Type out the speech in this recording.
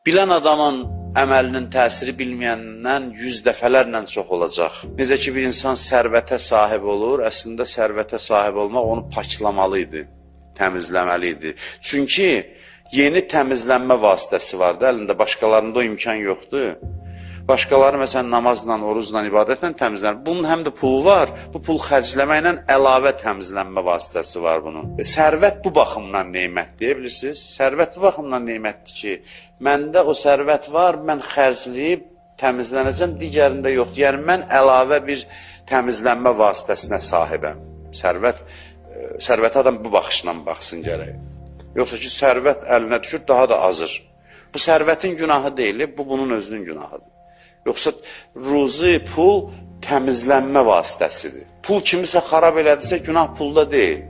Bilən adamın əməlinin təsiri bilməyəndən 100 dəfələrlə çox olacaq. Necə ki, bir insan sərvətə sahib olur, əslində sərvətə sahib olmaq onu paklamalı idi, təmizləməli idi. Çünki yeni təmizlənmə vasitəsi var da, əlində başqalarında o imkan yoxdur. Başqaları məsələn namazla, orucla, ibadətlə təmizlənir. Bunun həm də pulu var. Bu pul xərcləməklə əlavə təmizlənmə vasitəsi var bunun. Sərvət bu baxımdan nemət deyə bilirsiniz. Sərvət bu baxımdan nemətdir ki, məndə o sərvət var, mən xərcləyib təmizlənəcəm, digərində yoxdur. Yəni mən əlavə bir təmizlənmə vasitəsinə sahibəm. Sərvət adam bu baxışla baxsın gərək. Yoxsa ki, sərvət əlinə düşür, daha da azır. Bu sərvətin günahı deyil, bu bunun özünün günahıdır. Yoxsa ruzi, pul təmizlənmə vasitəsidir. Pul kimisə xarab elədirsə, günah pulda deyil.